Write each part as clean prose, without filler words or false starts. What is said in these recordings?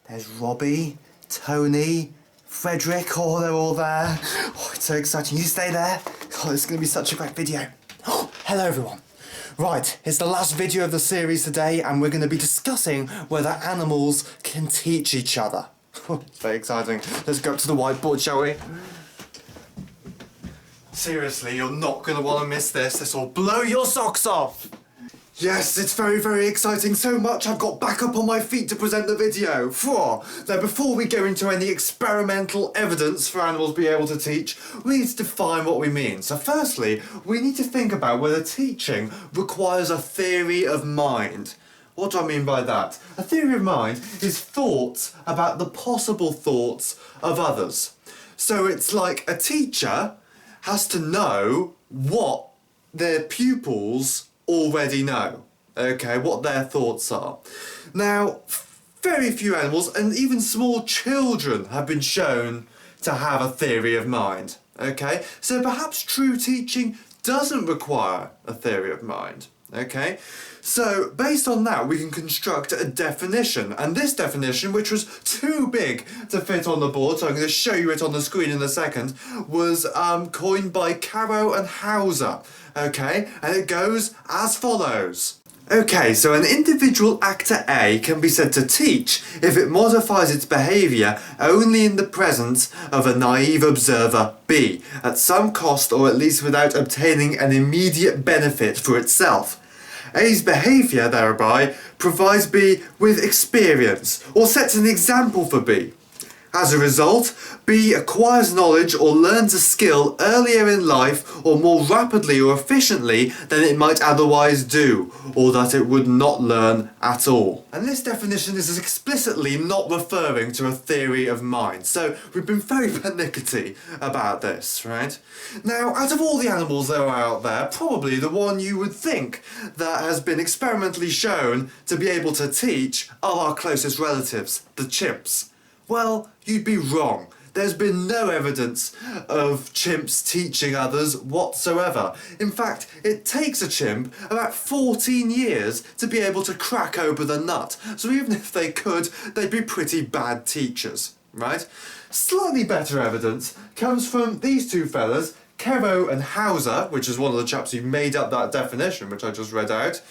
There's Robbie, Tony, Frederick, oh, they're all there. Oh, it's so exciting. You stay there. Oh, it's going to be such a great video. Oh, hello everyone. Right, it's the last video of the series today and we're going to be discussing whether animals can teach each other. It's very exciting. Let's go up to the whiteboard, shall we? Seriously, you're not going to want to miss this. This will blow your socks off. Yes, it's very, very exciting. So much I've got back up on my feet to present the video. Now, before we go into any experimental evidence for animals being able to teach, we need to define what we mean. So firstly, we need to think about whether teaching requires a theory of mind. What do I mean by that? A theory of mind is thoughts about the possible thoughts of others. So it's like a teacher has to know what their pupils already know, okay, what their thoughts are. Now, very few animals and even small children have been shown to have a theory of mind, okay? So perhaps true teaching doesn't require a theory of mind, okay? So based on that we can construct a definition, and this definition, which was too big to fit on the board, so I'm going to show you it on the screen in a second, was coined by Caro and Hauser, okay, and it goes as follows. Okay, so an individual actor A can be said to teach if it modifies its behaviour only in the presence of a naive observer B, at some cost or at least without obtaining an immediate benefit for itself. A's behaviour thereby provides B with experience or sets an example for B. As a result, B acquires knowledge or learns a skill earlier in life or more rapidly or efficiently than it might otherwise do, or that it would not learn at all. And this definition is explicitly not referring to a theory of mind, so we've been very pernickety about this, right? Now, out of all the animals that are out there, probably the one you would think that has been experimentally shown to be able to teach are our closest relatives, the chimps. Well, you'd be wrong. There's been no evidence of chimps teaching others whatsoever. In fact, it takes a chimp about 14 years to be able to crack open a nut. So even if they could, they'd be pretty bad teachers, right? Slightly better evidence comes from these two fellas, Caro and Hauser, which is one of the chaps who made up that definition, which I just read out,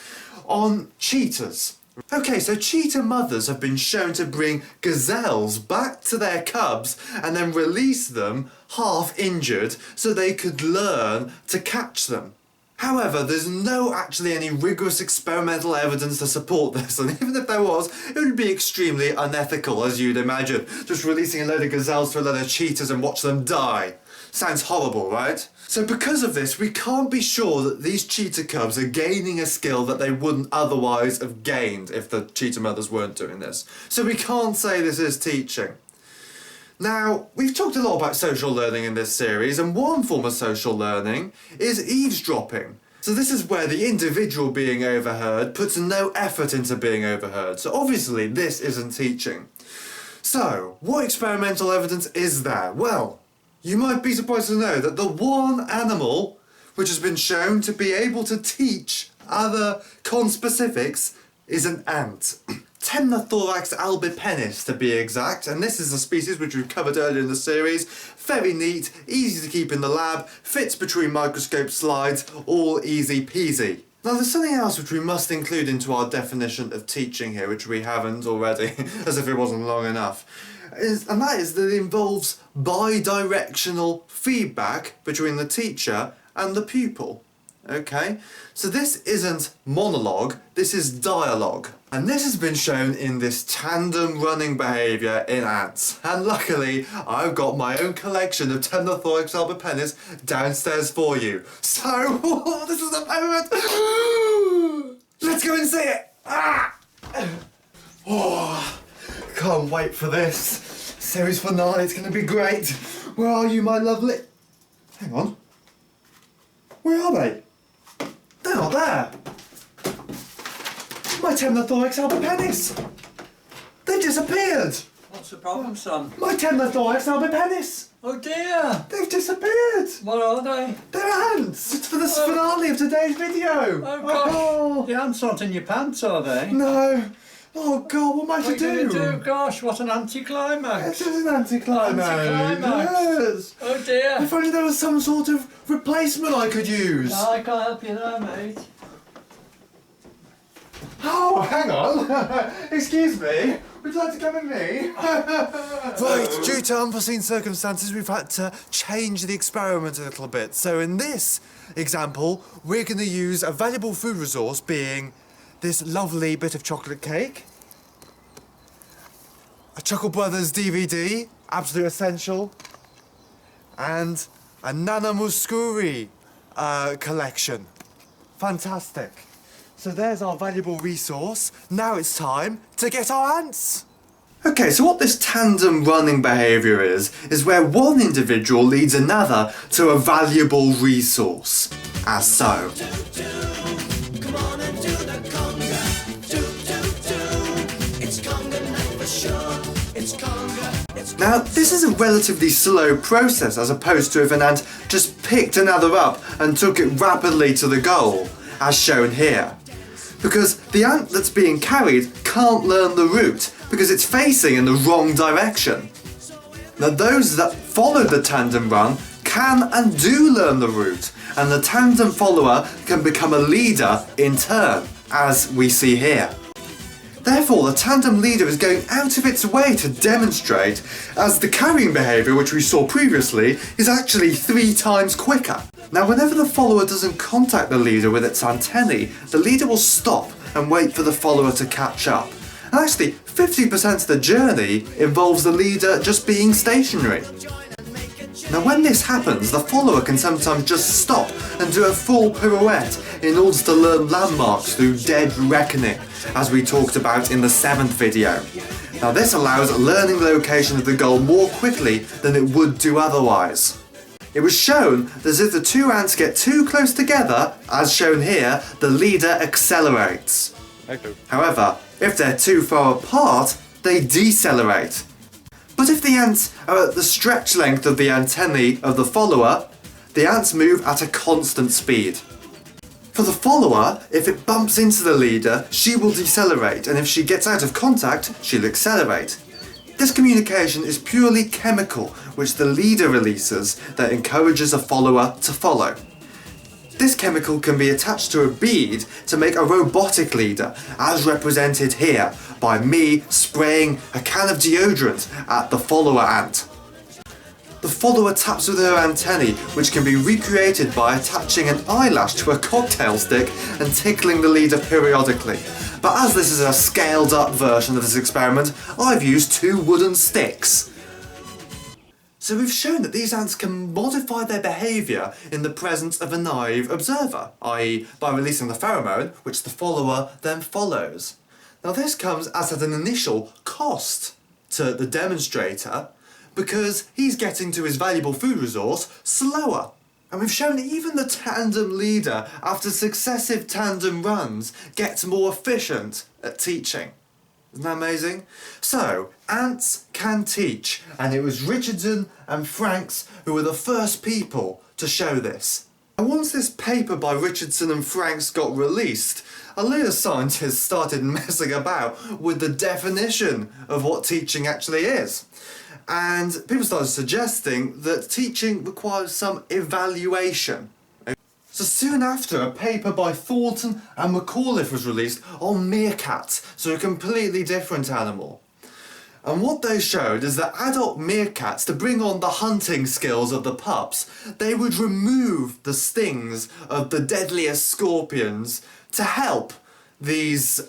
on cheetahs. Okay, so cheetah mothers have been shown to bring gazelles back to their cubs and then release them half injured so they could learn to catch them. However, there's no actually any rigorous experimental evidence to support this, and even if there was, it would be extremely unethical, as you'd imagine. Just releasing a load of gazelles to a load of cheetahs and watch them die. Sounds horrible, right? So because of this, we can't be sure that these cheetah cubs are gaining a skill that they wouldn't otherwise have gained if the cheetah mothers weren't doing this. So we can't say this is teaching. Now, we've talked a lot about social learning in this series, and one form of social learning is eavesdropping. So this is where the individual being overheard puts no effort into being overheard. So obviously this isn't teaching. So, what experimental evidence is there? Well, you might be surprised to know that the one animal which has been shown to be able to teach other conspecifics is an ant. Temnothorax albipennis to be exact, and this is a species which we've covered earlier in the series. Very neat, easy to keep in the lab, fits between microscope slides, all easy peasy. Now there's something else which we must include into our definition of teaching here, which we haven't already, as if it wasn't long enough. And that is that it involves bi-directional feedback between the teacher and the pupil. Okay? So this isn't monologue, this is dialogue. And this has been shown in this tandem running behaviour in ants. And luckily, I've got my own collection of Temnothorax albipennis downstairs for you. So, this is the moment! Let's go and see it! Ah! Oh, can't wait for this. Series finale, it's going to be great. Where are you, my lovely... Hang on. Where are they? They're not there. My Temnothorax albipennis. They've disappeared. What's the problem, son? My Temnothorax albipennis. Oh dear. They've disappeared. What are they? They're ants. It's for the finale of today's video. Oh gosh. The ants aren't in your pants, are they? No. Oh God, what am I What to are you going to do? Gosh, what an anticlimax. This is an anticlimax. Anticlimax. Yes. Oh dear. If only there was some sort of replacement I could use. No, I can't help you there, mate. Oh, hang on. Excuse me. Would you like to come with me? Right, due to unforeseen circumstances, we've had to change the experiment a little bit. So in this example, we're going to use a valuable food resource being this lovely bit of chocolate cake, a Chuckle Brothers DVD, absolute essential, and a Nana Muscuri collection. Fantastic. So there's our valuable resource. Now it's time to get our ants. Okay, so what this tandem running behaviour is where one individual leads another to a valuable resource, as so. Come on and do the conga. It's conga night for sure. It's conga. Now, this is a relatively slow process as opposed to if an ant just picked another up and took it rapidly to the goal, as shown here. Because the ant that's being carried can't learn the route because it's facing in the wrong direction. Now, those that follow the tandem run can and do learn the route, and the tandem follower can become a leader in turn, as we see here. Therefore, the tandem leader is going out of its way to demonstrate, as the carrying behaviour which we saw previously is actually 3 times quicker. Now, whenever the follower doesn't contact the leader with its antennae, the leader will stop and wait for the follower to catch up. And actually, 50% of the journey involves the leader just being stationary. Now, when this happens, the follower can sometimes just stop and do a full pirouette in order to learn landmarks through dead reckoning, as we talked about in the 7th video. Now, this allows learning the location of the goal more quickly than it would do otherwise. It was shown that if the 2 ants get too close together, as shown here, the leader accelerates. However, if they're too far apart, they decelerate. But if the ants are at the stretch length of the antennae of the follower, the ants move at a constant speed. For the follower, if it bumps into the leader, she will decelerate, and if she gets out of contact, she'll accelerate. This communication is purely chemical, which the leader releases that encourages a follower to follow. This chemical can be attached to a bead to make a robotic leader, as represented here by me spraying a can of deodorant at the follower ant. The follower taps with her antennae, which can be recreated by attaching an eyelash to a cocktail stick and tickling the leader periodically. But as this is a scaled up version of this experiment, I've used 2 wooden sticks. So we've shown that these ants can modify their behaviour in the presence of a naive observer, i.e. by releasing the pheromone, which the follower then follows. Now this comes as at an initial cost to the demonstrator, because he's getting to his valuable food resource slower. And we've shown even the tandem leader, after successive tandem runs, gets more efficient at teaching. Isn't that amazing? So, ants can teach, and it was Richardson and Franks who were the first people to show this. And once this paper by Richardson and Franks got released, a load of scientists started messing about with the definition of what teaching actually is. And people started suggesting that teaching requires some evaluation. So soon after, a paper by Thornton and McAuliffe was released on meerkats, so a completely different animal. And what they showed is that adult meerkats, to bring on the hunting skills of the pups, they would remove the stings of the deadliest scorpions to help these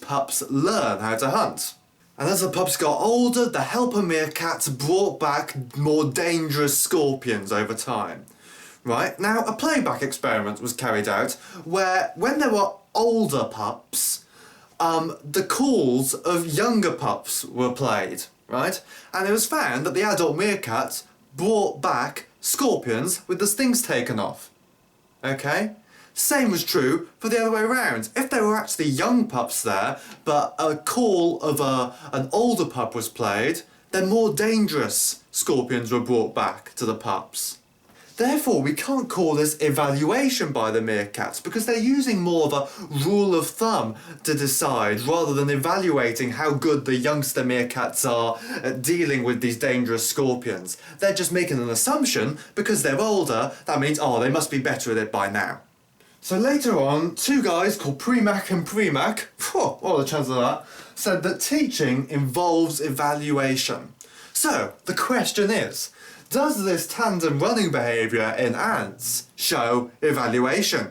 pups learn how to hunt. And as the pups got older, the helper meerkats brought back more dangerous scorpions over time. Right, now a playback experiment was carried out where when there were older pups, the calls of younger pups were played, right? And it was found that the adult meerkats brought back scorpions with the stings taken off. Okay? Same was true for the other way around. If there were actually young pups there, but a call of an older pup was played, then more dangerous scorpions were brought back to the pups. Therefore, we can't call this evaluation by the meerkats because they're using more of a rule of thumb to decide rather than evaluating how good the youngster meerkats are at dealing with these dangerous scorpions. They're just making an assumption because they're older, that means, oh, they must be better at it by now. So later on, two guys called Premack and Premack, what are the chances of that, said that teaching involves evaluation. So, the question is, does this tandem running behaviour in ants show evaluation?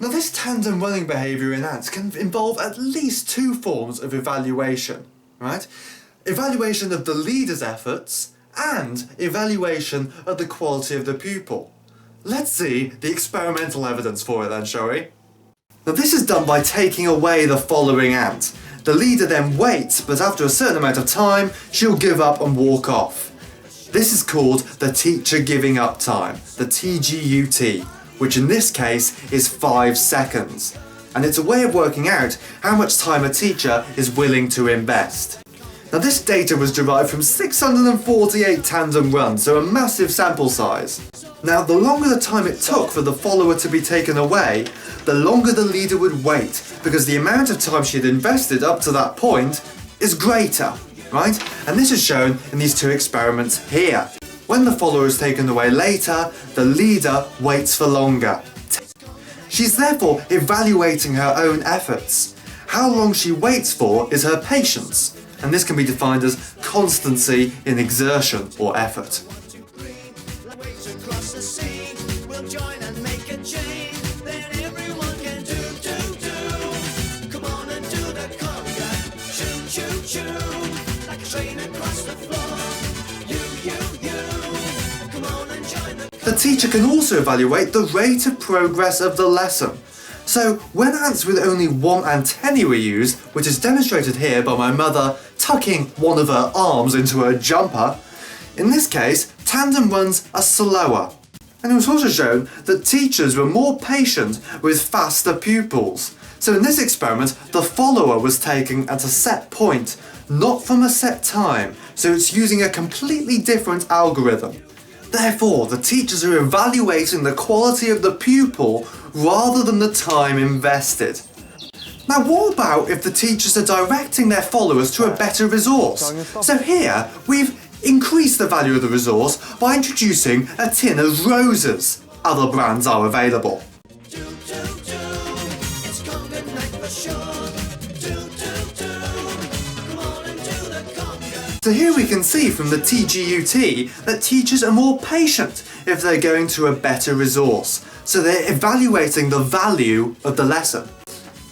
Now this tandem running behaviour in ants can involve at least two forms of evaluation, right? Evaluation of the leader's efforts and evaluation of the quality of the pupil. Let's see the experimental evidence for it then, shall we? Now this is done by taking away the following ant. The leader then waits, but after a certain amount of time, she'll give up and walk off. This is called the teacher giving up time, the TGUT, which in this case is 5 seconds. And it's a way of working out how much time a teacher is willing to invest. Now this data was derived from 648 tandem runs, so a massive sample size. Now the longer the time it took for the follower to be taken away, the longer the leader would wait, because the amount of time she had invested up to that point is greater. Right? And this is shown in these two experiments here. When the follower is taken away later, the leader waits for longer. She's therefore evaluating her own efforts. How long she waits for is her patience, and this can be defined as constancy in exertion or effort. The teacher can also evaluate the rate of progress of the lesson. So when ants with only one antennae were used, which is demonstrated here by my mother tucking one of her arms into her jumper, in this case tandem runs are slower. And it was also shown that teachers were more patient with faster pupils. So in this experiment, the follower was taken at a set point, not from a set time, so it's using a completely different algorithm. Therefore, the teachers are evaluating the quality of the pupil rather than the time invested. Now what about if the teachers are directing their followers to a better resource? So here, we've increased the value of the resource by introducing a tin of roses. Other brands are available. So here we can see from the TGUT that teachers are more patient if they're going to a better resource. So they're evaluating the value of the lesson.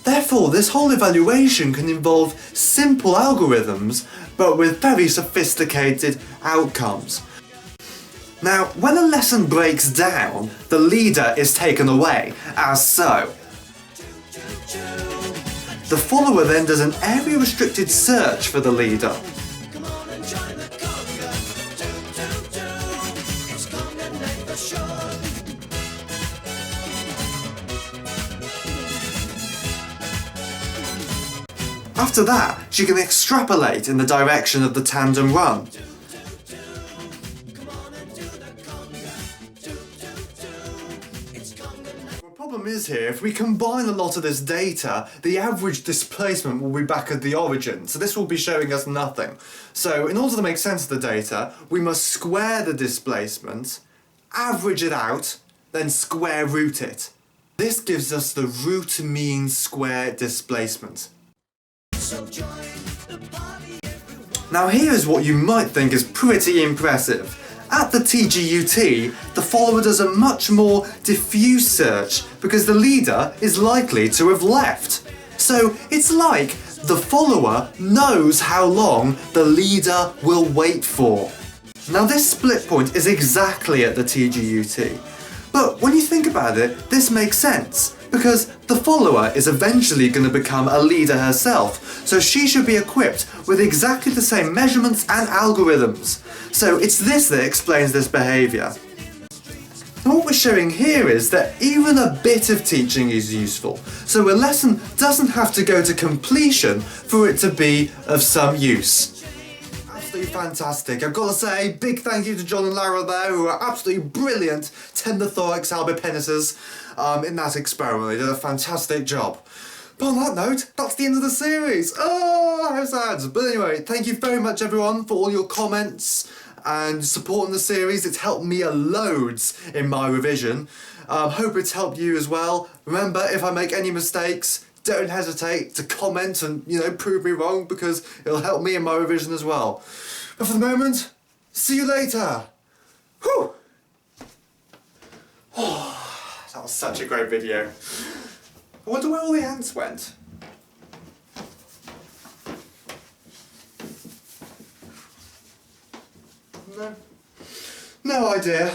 Therefore, this whole evaluation can involve simple algorithms, but with very sophisticated outcomes. Now, when a lesson breaks down, the leader is taken away, as so. The follower then does an area-restricted search for the leader. After that, she can extrapolate in the direction of the tandem run. The problem is here, if we combine a lot of this data, the average displacement will be back at the origin, so this will be showing us nothing. So in order to make sense of the data, we must square the displacement, average it out, then square root it. This gives us the root mean square displacement. Now here is what you might think is pretty impressive. At the TGUT, the follower does a much more diffuse search because the leader is likely to have left. So it's like the follower knows how long the leader will wait for. Now this split point is exactly at the TGUT. But when you think about it, this makes sense. Because the follower is eventually going to become a leader herself, so she should be equipped with exactly the same measurements and algorithms. So it's this that explains this behaviour. And what we're showing here is that even a bit of teaching is useful, so a lesson doesn't have to go to completion for it to be of some use. Absolutely fantastic. I've got to say, big thank you to John and Lara there, who are absolutely brilliant tender thorax albopenises in that experiment. They did a fantastic job. But on that note, that's the end of the series. Oh, how sad. But anyway, thank you very much everyone for all your comments and supporting the series. It's helped me loads in my revision. Hope it's helped you as well. Remember, if I make any mistakes, don't hesitate to comment and, you know, prove me wrong, because it'll help me in my revision as well. But for the moment, see you later. Whew. Oh, that was such a great video. I wonder where all the ants went. No. No idea.